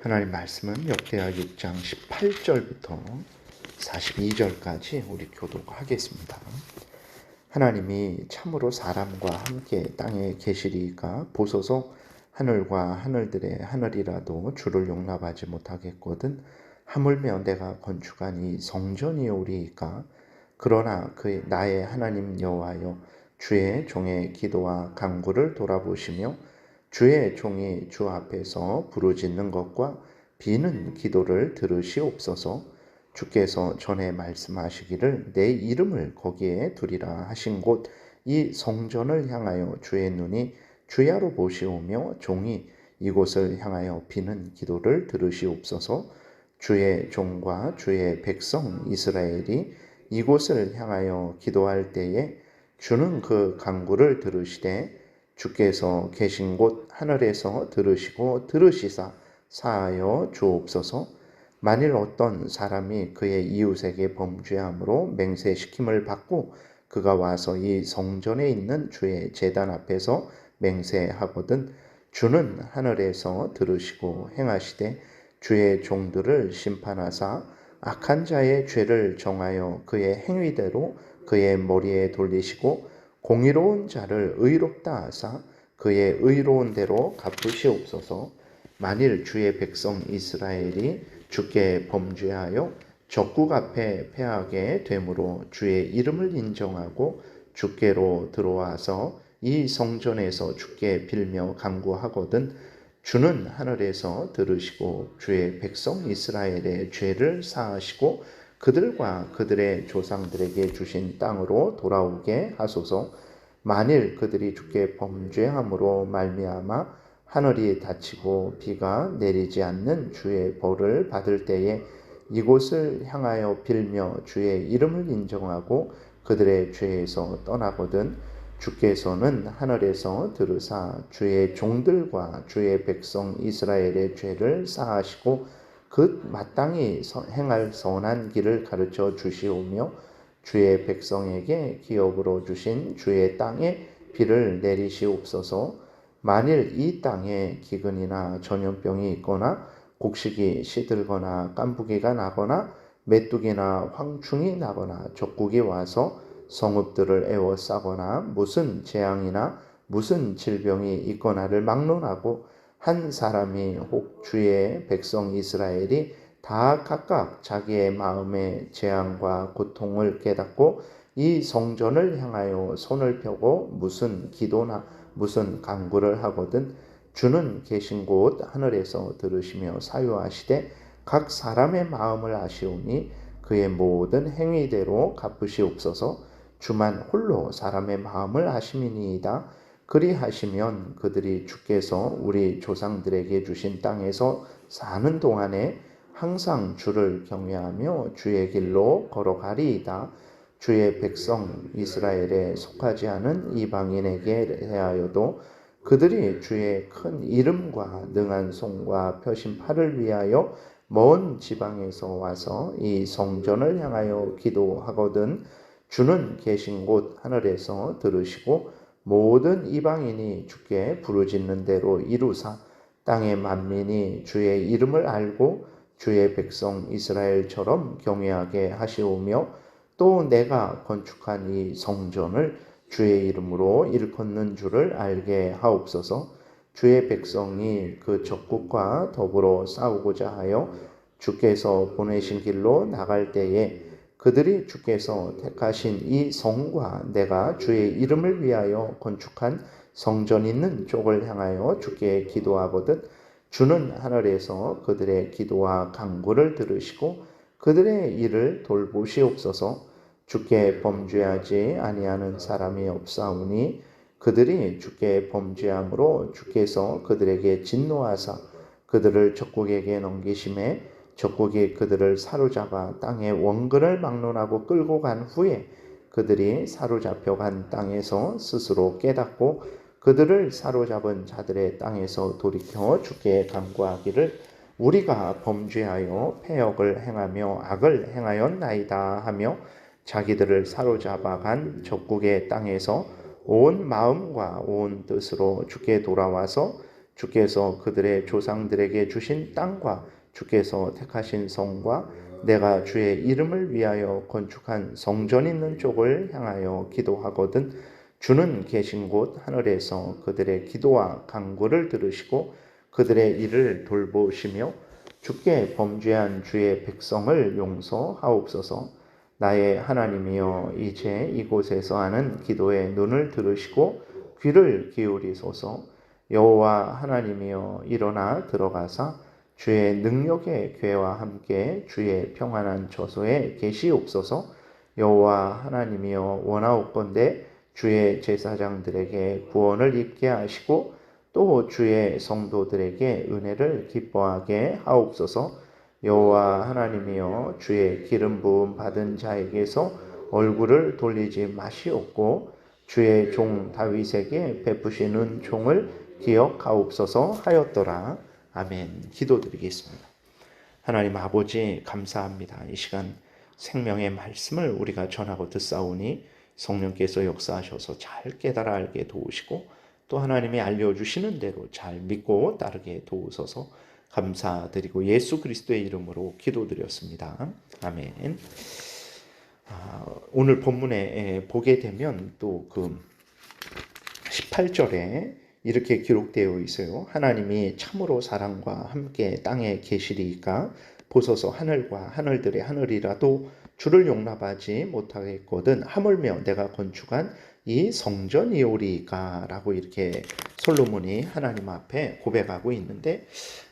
하나님 말씀은 역대하 6장 18절부터 42절까지 우리 교독하겠습니다. 하나님이 참으로 사람과 함께 땅에 계시리이까 보소서 하늘과 하늘들의 하늘이라도 주를 용납하지 못하겠거든 하물며 내가 건축한 이 성전이오리이까 그러나 그 나의 하나님 여호와여 주의 종의 기도와 간구를 돌아보시며 주의 종이 주 앞에서 부르짖는 것과 비는 기도를 들으시옵소서. 주께서 전에 말씀하시기를 내 이름을 거기에 두리라 하신 곳 이 성전을 향하여 주의 눈이 주야로 보시오며 종이 이곳을 향하여 비는 기도를 들으시옵소서. 주의 종과 주의 백성 이스라엘이 이곳을 향하여 기도할 때에 주는 그 간구를 들으시되 주께서 계신 곳 하늘에서 들으시사 사하여 주옵소서. 만일 어떤 사람이 그의 이웃에게 범죄함으로 맹세시킴을 받고 그가 와서 이 성전에 있는 주의 제단 앞에서 맹세하거든 주는 하늘에서 들으시고 행하시되 주의 종들을 심판하사 악한 자의 죄를 정하여 그의 행위대로 그의 머리에 돌리시고 공의로운 자를 의롭다 하사 그의 의로운 대로 갚으시옵소서. 만일 주의 백성 이스라엘이 주께 범죄하여 적국 앞에 패하게 되므로 주의 이름을 인정하고 주께로 들어와서 이 성전에서 주께 빌며 간구하거든 주는 하늘에서 들으시고 주의 백성 이스라엘의 죄를 사하시고 그들과 그들의 조상들에게 주신 땅으로 돌아오게 하소서. 만일 그들이 주께 범죄함으로 말미암아 하늘이 닫히고 비가 내리지 않는 주의 벌을 받을 때에 이곳을 향하여 빌며 주의 이름을 인정하고 그들의 죄에서 떠나거든 주께서는 하늘에서 들으사 주의 종들과 주의 백성 이스라엘의 죄를 사하시고 그 마땅히 행할 선한 길을 가르쳐 주시오며 주의 백성에게 기업으로 주신 주의 땅에 비를 내리시옵소서. 만일 이 땅에 기근이나 전염병이 있거나 곡식이 시들거나 깐부기가 나거나 메뚜기나 황충이 나거나 적국이 와서 성읍들을 에워싸거나 무슨 재앙이나 무슨 질병이 있거나를 막론하고 한 사람이 혹 주의 백성 이스라엘이 다 각각 자기의 마음의 재앙과 고통을 깨닫고 이 성전을 향하여 손을 펴고 무슨 기도나 무슨 간구를 하거든 주는 계신 곳 하늘에서 들으시며 사유하시되 각 사람의 마음을 아시오니 그의 모든 행위대로 갚으시옵소서. 주만 홀로 사람의 마음을 아심이니이다. 그리하시면 그들이 주께서 우리 조상들에게 주신 땅에서 사는 동안에 항상 주를 경외하며 주의 길로 걸어가리이다. 주의 백성 이스라엘에 속하지 않은 이방인에게 대하여도 그들이 주의 큰 이름과 능한 손과 펴신 팔을 위하여 먼 지방에서 와서 이 성전을 향하여 기도하거든 주는 계신 곳 하늘에서 들으시고 모든 이방인이 주께 부르짖는 대로 이루사 땅의 만민이 주의 이름을 알고 주의 백성 이스라엘처럼 경외하게 하시오며 또 내가 건축한 이 성전을 주의 이름으로 일컫는 줄을 알게 하옵소서. 주의 백성이 그 적국과 더불어 싸우고자 하여 주께서 보내신 길로 나갈 때에 그들이 주께서 택하신 이 성과 내가 주의 이름을 위하여 건축한 성전 있는 쪽을 향하여 주께 기도하거든 주는 하늘에서 그들의 기도와 간구를 들으시고 그들의 일을 돌보시옵소서. 주께 범죄하지 아니하는 사람이 없사오니 그들이 주께 범죄함으로 주께서 그들에게 진노하사 그들을 적국에게 넘기심에 적국이 그들을 사로잡아 땅의 원근을 막론하고 끌고 간 후에 그들이 사로잡혀 간 땅에서 스스로 깨닫고 그들을 사로잡은 자들의 땅에서 돌이켜 주께 간구하기를 우리가 범죄하여 패역을 행하며 악을 행하였나이다 하며 자기들을 사로잡아 간 적국의 땅에서 온 마음과 온 뜻으로 주께 돌아와서 주께서 그들의 조상들에게 주신 땅과 주께서 택하신 성과 내가 주의 이름을 위하여 건축한 성전 있는 쪽을 향하여 기도하거든 주는 계신 곳 하늘에서 그들의 기도와 간구를 들으시고 그들의 일을 돌보시며 주께 범죄한 주의 백성을 용서하옵소서. 나의 하나님이여 이제 이곳에서 하는 기도에 눈을 들으시고 귀를 기울이소서. 여호와 하나님이여 일어나 들어가사 주의 능력의 궤와 함께 주의 평안한 처소에 계시옵소서. 여호와 하나님이여 원하옵건대 주의 제사장들에게 구원을 입게 하시고 또 주의 성도들에게 은혜를 기뻐하게 하옵소서. 여호와 하나님이여 주의 기름 부음 받은 자에게서 얼굴을 돌리지 마시옵고 주의 종 다윗에게 베푸시는 종을 기억하옵소서 하였더라. 아멘. 기도드리겠습니다. 하나님 아버지 감사합니다. 이 시간 생명의 말씀을 우리가 전하고 듣사오니 성령께서 역사하셔서 잘 깨달아 알게 도우시고 또 하나님이 알려주시는 대로 잘 믿고 따르게 도우소서 감사드리고 예수 그리스도의 이름으로 기도드렸습니다. 아멘. 오늘 본문에 보게 되면 또 그 18절에 이렇게 기록되어 있어요. 하나님이 참으로 사랑과 함께 땅에 계시리이까 보소서 하늘과 하늘들의 하늘이라도 주를 용납하지 못하겠거든 하물며 내가 건축한 이 성전이오리이까 라고 이렇게 솔로몬이 하나님 앞에 고백하고 있는데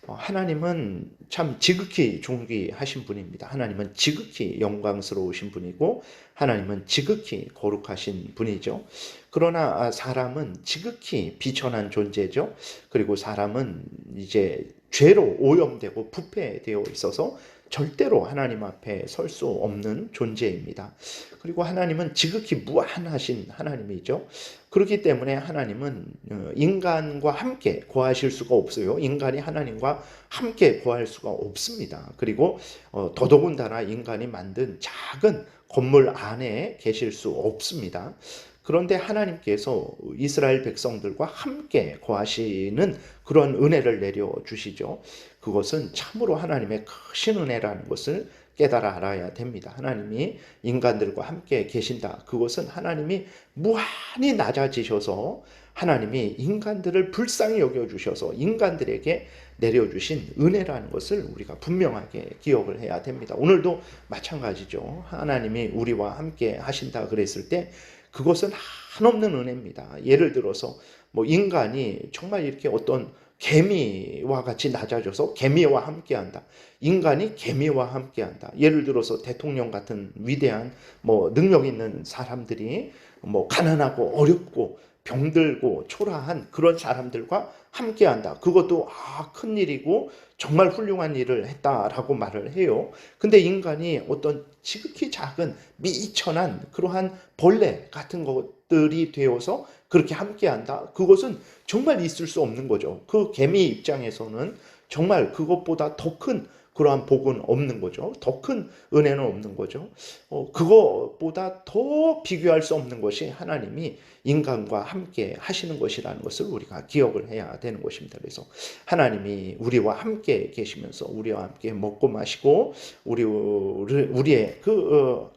하나님은 참 지극히 존귀하신 분입니다. 하나님은 지극히 영광스러우신 분이고 하나님은 지극히 거룩하신 분이죠. 그러나 사람은 지극히 비천한 존재죠. 그리고 사람은 이제 죄로 오염되고 부패되어 있어서 절대로 하나님 앞에 설 수 없는 존재입니다. 그리고 하나님은 지극히 무한하신 하나님이죠. 그렇기 때문에 하나님은 인간과 함께 거하실 수가 없어요. 인간이 하나님과 함께 거할 수가 없습니다. 그리고 더더군다나 인간이 만든 작은 건물 안에 계실 수 없습니다. 그런데 하나님께서 이스라엘 백성들과 함께 거하시는 그런 은혜를 내려주시죠. 그것은 참으로 하나님의 크신 은혜라는 것을 깨달아 알아야 됩니다. 하나님이 인간들과 함께 계신다. 그것은 하나님이 무한히 낮아지셔서 하나님이 인간들을 불쌍히 여겨주셔서 인간들에게 내려주신 은혜라는 것을 우리가 분명하게 기억을 해야 됩니다. 오늘도 마찬가지죠. 하나님이 우리와 함께 하신다 그랬을 때 그것은 한없는 은혜입니다. 예를 들어서 인간이 정말 이렇게 어떤 개미와 같이 낮아져서 개미와 함께한다. 인간이 개미와 함께한다. 예를 들어서 대통령 같은 위대한 능력 있는 사람들이 가난하고 어렵고 병들고 초라한 그런 사람들과 함께한다. 그것도 큰 일이고 정말 훌륭한 일을 했다라고 말을 해요. 근데 인간이 어떤 지극히 작은 미천한 그러한 벌레 같은 것들이 되어서 그렇게 함께한다. 그것은 정말 있을 수 없는 거죠. 그 개미 입장에서는 정말 그것보다 더 큰 그러한 복은 없는 거죠. 더 큰 은혜는 없는 거죠. 그것보다 더 비교할 수 없는 것이 하나님이 인간과 함께 하시는 것이라는 것을 우리가 기억을 해야 되는 것입니다. 그래서 하나님이 우리와 함께 계시면서 우리와 함께 먹고 마시고 우리의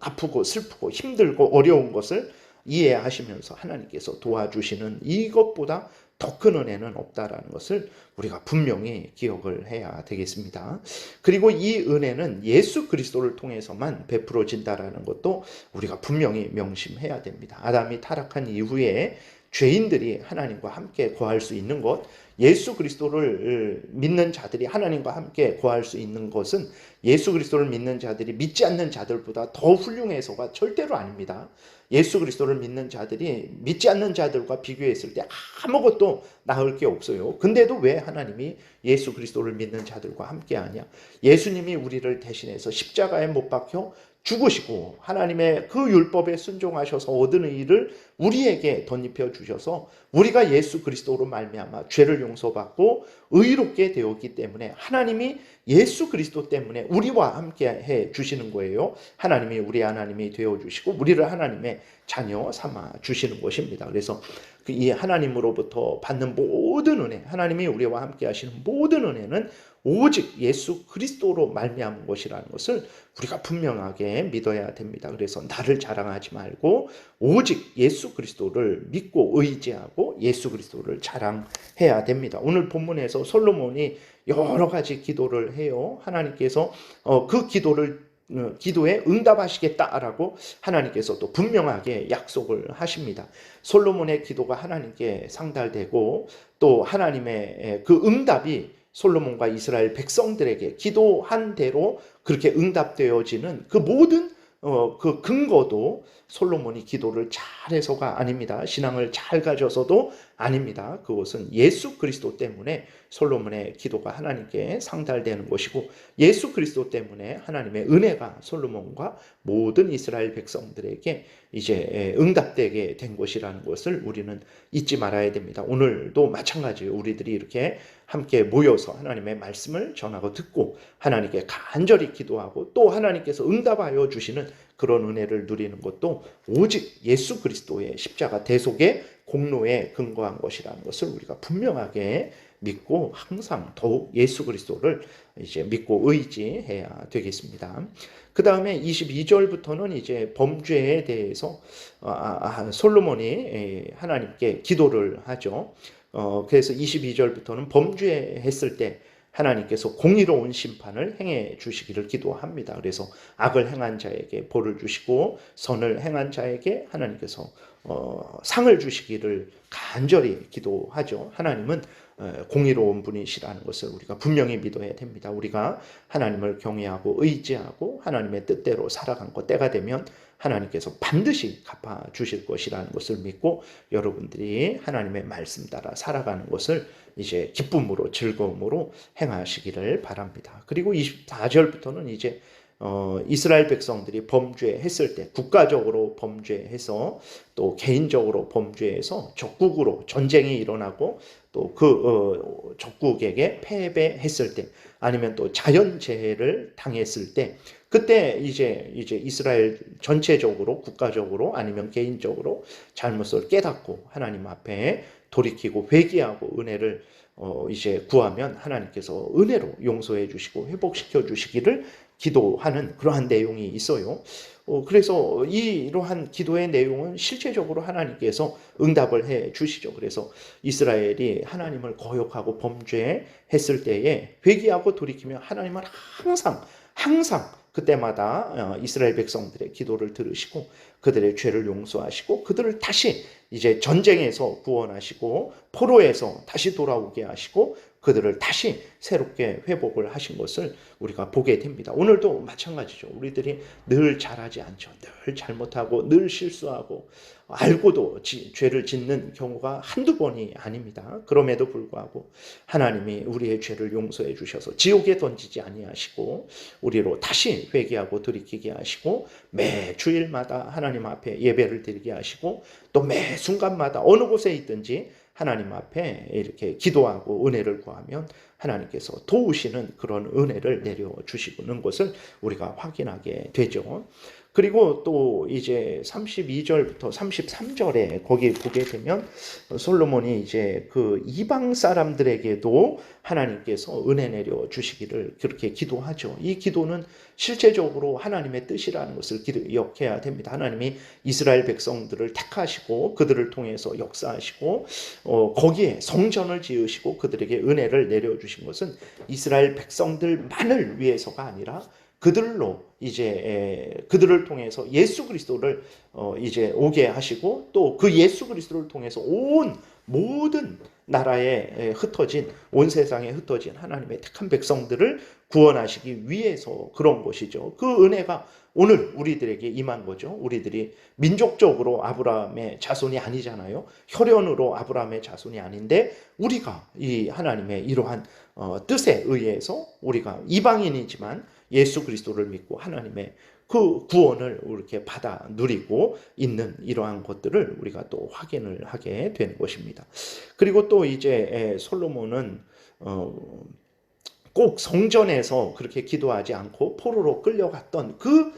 아프고 슬프고 힘들고 어려운 것을 이해하시면서 하나님께서 도와주시는 이것보다 더 큰 은혜는 없다라는 것을 우리가 분명히 기억을 해야 되겠습니다. 그리고 이 은혜는 예수 그리스도를 통해서만 베풀어진다라는 것도 우리가 분명히 명심해야 됩니다. 아담이 타락한 이후에 죄인들이 하나님과 함께 거할 수 있는 것, 예수 그리스도를 믿는 자들이 하나님과 함께 거할 수 있는 것은 예수 그리스도를 믿는 자들이 믿지 않는 자들보다 더 훌륭해서가 절대로 아닙니다. 예수 그리스도를 믿는 자들이 믿지 않는 자들과 비교했을 때 아무것도 나을 게 없어요. 근데도 왜 하나님이 예수 그리스도를 믿는 자들과 함께하냐? 예수님이 우리를 대신해서 십자가에 못 박혀 죽으시고 하나님의 그 율법에 순종하셔서 얻은 의를 우리에게 덧입혀 주셔서 우리가 예수 그리스도로 말미암아 죄를 용서받고 의롭게 되었기 때문에 하나님이 예수 그리스도 때문에 우리와 함께 해 주시는 거예요. 하나님이 우리 하나님이 되어 주시고 우리를 하나님의 자녀 삼아 주시는 것입니다. 그래서 이 하나님으로부터 받는 모든 은혜, 하나님이 우리와 함께 하시는 모든 은혜는 오직 예수 그리스도로 말미암은 것이라는 것을 우리가 분명하게 믿어야 됩니다. 그래서 나를 자랑하지 말고 오직 예수 그리스도를 믿고 의지하고 예수 그리스도를 자랑해야 됩니다. 오늘 본문에서 솔로몬이 여러 가지 기도를 해요. 하나님께서 그 기도에 응답하시겠다라고 하나님께서 또 분명하게 약속을 하십니다. 솔로몬의 기도가 하나님께 상달되고 또 하나님의 그 응답이 솔로몬과 이스라엘 백성들에게 기도한 대로 그렇게 응답되어지는 그 모든 그 근거도 솔로몬이 기도를 잘해서가 아닙니다. 신앙을 잘 가져서도 아닙니다. 그것은 예수 그리스도 때문에 솔로몬의 기도가 하나님께 상달되는 것이고 예수 그리스도 때문에 하나님의 은혜가 솔로몬과 모든 이스라엘 백성들에게 이제 응답되게 된 것이라는 것을 우리는 잊지 말아야 됩니다. 오늘도 마찬가지예요. 우리들이 이렇게 함께 모여서 하나님의 말씀을 전하고 듣고 하나님께 간절히 기도하고 또 하나님께서 응답하여 주시는 그런 은혜를 누리는 것도 오직 예수 그리스도의 십자가 대속의 공로에 근거한 것이라는 것을 우리가 분명하게 믿고 항상 더욱 예수 그리스도를 이제 믿고 의지해야 되겠습니다. 그 다음에 22절부터는 이제 범죄에 대해서 솔로몬이 하나님께 기도를 하죠. 그래서 22절부터는 범죄했을 때 하나님께서 공의로운 심판을 행해 주시기를 기도합니다. 그래서 악을 행한 자에게 벌을 주시고 선을 행한 자에게 하나님께서 상을 주시기를 간절히 기도하죠. 하나님은 공의로운 분이시라는 것을 우리가 분명히 믿어야 됩니다. 우리가 하나님을 경외하고 의지하고 하나님의 뜻대로 살아간 것 때가 되면 하나님께서 반드시 갚아주실 것이라는 것을 믿고 여러분들이 하나님의 말씀 따라 살아가는 것을 이제 기쁨으로 즐거움으로 행하시기를 바랍니다. 그리고 24절부터는 이제 이스라엘 백성들이 범죄했을 때 국가적으로 범죄해서 또 개인적으로 범죄해서 적국으로 전쟁이 일어나고 또 그 적국에게 패배했을 때 아니면 또 자연재해를 당했을 때 그때 이제 이스라엘 전체적으로 국가적으로 아니면 개인적으로 잘못을 깨닫고 하나님 앞에 돌이키고 회개하고 은혜를 이제 구하면 하나님께서 은혜로 용서해 주시고 회복시켜 주시기를 기도하는 그러한 내용이 있어요. 그래서 이러한 기도의 내용은 실제적으로 하나님께서 응답을 해 주시죠. 그래서 이스라엘이 하나님을 거역하고 범죄했을 때에 회개하고 돌이키면 하나님은 항상 그때마다 이스라엘 백성들의 기도를 들으시고 그들의 죄를 용서하시고 그들을 다시 이제 전쟁에서 구원하시고 포로에서 다시 돌아오게 하시고 그들을 다시 새롭게 회복을 하신 것을 우리가 보게 됩니다. 오늘도 마찬가지죠. 우리들이 늘 잘하지 않죠. 늘 잘못하고 늘 실수하고 알고도 죄를 짓는 경우가 한두 번이 아닙니다. 그럼에도 불구하고 하나님이 우리의 죄를 용서해 주셔서 지옥에 던지지 아니하시고 우리로 다시 회개하고 돌이키게 하시고 매 주일마다 하나님 앞에 예배를 드리게 하시고 또 매 순간마다 어느 곳에 있든지 하나님 앞에 이렇게 기도하고 은혜를 구하면 하나님께서 도우시는 그런 은혜를 내려주시는 것을 우리가 확인하게 되죠. 그리고 또 이제 32절부터 33절에 거기 보게 되면 솔로몬이 이제 그 이방 사람들에게도 하나님께서 은혜 내려 주시기를 그렇게 기도하죠. 이 기도는 실제적으로 하나님의 뜻이라는 것을 기억해야 됩니다. 하나님이 이스라엘 백성들을 택하시고 그들을 통해서 역사하시고 거기에 성전을 지으시고 그들에게 은혜를 내려 주신 것은 이스라엘 백성들만을 위해서가 아니라 그들로 이제 그들을 통해서 예수 그리스도를 이제 오게 하시고 또 그 예수 그리스도를 통해서 온 모든 나라에 흩어진 온 세상에 흩어진 하나님의 택한 백성들을 구원하시기 위해서 그런 것이죠. 그 은혜가 오늘 우리들에게 임한 거죠. 우리들이 민족적으로 아브라함의 자손이 아니잖아요. 혈연으로 아브라함의 자손이 아닌데 우리가 이 하나님의 이러한 뜻에 의해서 우리가 이방인이지만 예수 그리스도를 믿고 하나님의 그 구원을 이렇게 받아 누리고 있는 이러한 것들을 우리가 또 확인을 하게 되는 것입니다. 그리고 또 이제 솔로몬은 꼭 성전에서 그렇게 기도하지 않고 포로로 끌려갔던 그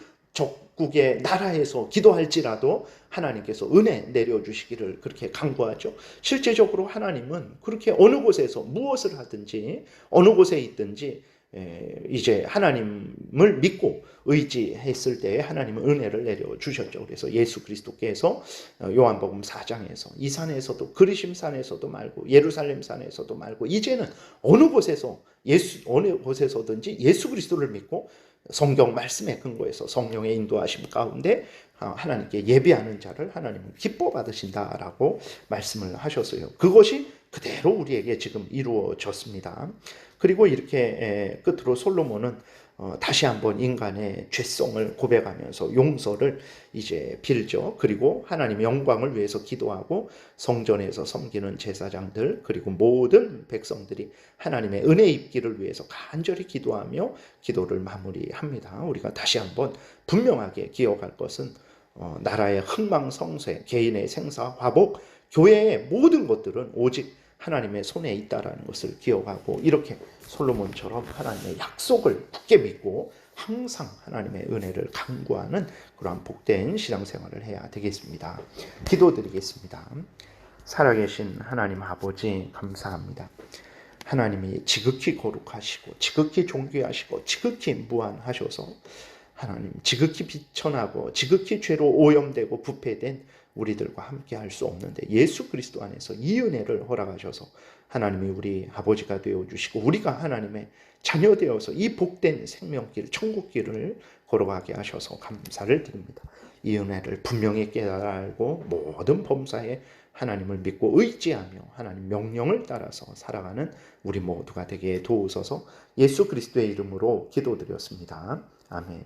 각국의 나라에서 기도할지라도 하나님께서 은혜 내려주시기를 그렇게 간구하죠. 실제적으로 하나님은 그렇게 어느 곳에서 무엇을 하든지 어느 곳에 있든지 이제 하나님을 믿고 의지했을 때에 하나님은 은혜를 내려주셨죠. 그래서 예수 그리스도께서 요한복음 4장에서 이 산에서도 그리심 산에서도 말고 예루살렘 산에서도 말고 이제는 어느 곳에서든지 예수 그리스도를 믿고 성경 말씀에 근거해서 성령의 인도하심 가운데 하나님께 예배하는 자를 하나님은 기뻐 받으신다라고 말씀을 하셨어요. 그것이 그대로 우리에게 지금 이루어졌습니다. 그리고 이렇게 끝으로 솔로몬은 다시 한번 인간의 죄성을 고백하면서 용서를 이제 빌죠. 그리고 하나님의 영광을 위해서 기도하고 성전에서 섬기는 제사장들 그리고 모든 백성들이 하나님의 은혜 입기를 위해서 간절히 기도하며 기도를 마무리합니다. 우리가 다시 한번 분명하게 기억할 것은 나라의 흥망성쇠, 개인의 생사, 화복, 교회의 모든 것들은 오직 하나님의 손에 있다라는 것을 기억하고 이렇게 솔로몬처럼 하나님의 약속을 굳게 믿고 항상 하나님의 은혜를 간구하는 그러한 복된 신앙생활을 해야 되겠습니다. 기도드리겠습니다. 살아계신 하나님 아버지 감사합니다. 하나님이 지극히 거룩하시고 지극히 존귀하시고 지극히 무한하셔서 하나님 지극히 비천하고 지극히 죄로 오염되고 부패된 우리들과 함께 할 수 없는데 예수 그리스도 안에서 이 은혜를 허락하셔서 하나님이 우리 아버지가 되어주시고 우리가 하나님의 자녀 되어서 이 복된 생명길 천국길을 걸어가게 하셔서 감사를 드립니다. 이 은혜를 분명히 깨달아 알고 모든 범사에 하나님을 믿고 의지하며 하나님 명령을 따라서 살아가는 우리 모두가 되게 도우소서. 예수 그리스도의 이름으로 기도드렸습니다. 아멘.